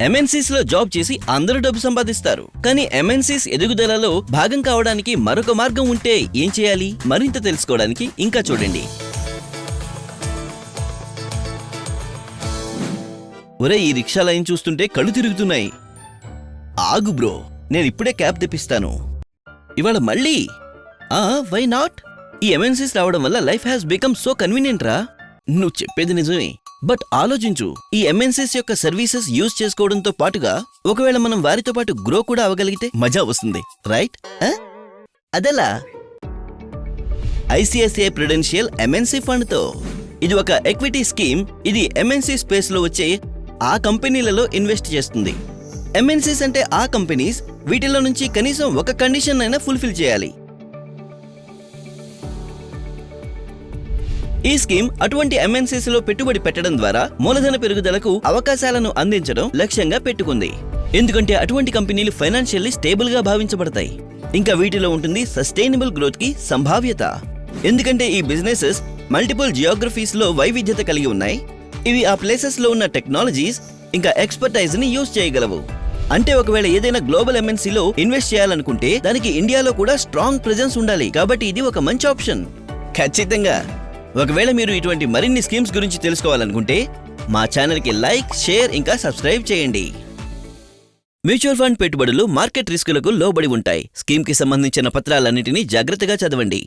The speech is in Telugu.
ఎంఎన్సీస్ లో జాబ్ చేసి అందరూ డబ్బు సంపాదిస్తారు. కానీ ఎంఎన్సీస్ ఎదుగుదలలో భాగం కావడానికి మరొక మార్గం ఉంటే ఏం చేయాలి? మరింత తెలుసుకోవడానికి ఇంకా చూడండి. ఒరే, ఈ రిక్షా లైన్ చూస్తుంటే కళ్ళు తిరుగుతున్నాయి. ఆగు బ్రో, నేను ఇప్పుడే క్యాబ్ తెప్పిస్తాను. ఇవాళ మళ్ళీ వై నాట్? ఈ ఎంఎన్సీస్ రావడం వల్ల life has become so convenient రా. నువ్వు చెప్పేది నిజమే, బట్ ఆలోచించు, ఈ ఎంఎన్సీస్ యొక్క సర్వీసెస్ యూజ్ చేసుకోవడంతో పాటుగా ఒకవేళ మనం వారితో పాటు గ్రో కూడా అవ్వగలిగితే మజా వస్తుంది, రైట్? అదెలా? ఐసిఐసిఐ ప్రుడెన్షియల్ ఎంఎన్సీ ఫండ్ తో. ఇది ఒక ఎక్విటీ స్కీమ్. ఇది ఎంఎన్సీ స్పేస్ లో వచ్చే ఆ కంపెనీలలో ఇన్వెస్ట్ చేస్తుంది. ఎంఎన్సీస్ అంటే ఆ కంపెనీస్. వీటిలో నుంచి కనీసం ఒక కండిషన్ అయినా ఫుల్ఫిల్ చేయాలి. ఈ స్కీమ్ అటువంటి ఎంఎన్సీస్ లో పెట్టుబడి పెట్టడం ద్వారా మూలధన పెరుగుదలకు అవకాశాలను అందించడం లక్ష్యంగా పెట్టుకుంది. ఎందుకంటే అటువంటి కంపెనీలు ఫైనాన్షియల్లీ స్టేబుల్ గా భావించబడతాయి. ఇంకా వీటిలో ఉంటుంది సస్టైనబుల్ గ్రోత్ కి సంభావ్యత. ఎందుకంటే ఈ బిజినెసెస్ మల్టిపుల్ జియోగ్రఫీస్ లో వైవిధ్యత కలిగి ఉన్నాయి. ఇవి ఆ ప్లేసెస్ లో ఉన్న టెక్నాలజీస్ ఇంకా ఎక్స్పర్టైజ్ ని యూజ్ చేయగలవు. అంటే ఒకవేళ ఏదైనా గ్లోబల్ ఎంఎన్సీలో ఇన్వెస్ట్ చేయాలనుకుంటే దానికి ఇండియాలో కూడా స్ట్రాంగ్ ప్రెజెన్స్ ఉండాలి. కాబట్టి ఇది ఒక మంచి ఆప్షన్. ఖచ్చితంగా. ఒకవేళ మీరు ఇటువంటి మరిన్ని స్కీమ్స్ గురించి తెలుసుకోవాలనుకుంటే మా ఛానల్కి లైక్, షేర్ ఇంకా సబ్స్క్రైబ్ చేయండి. మ్యూచువల్ ఫండ్ పెట్టుబడులు మార్కెట్ రిస్కులకు లోబడి ఉంటాయి. స్కీమ్కి సంబంధించిన పత్రాలన్నింటినీ జాగ్రత్తగా చదవండి.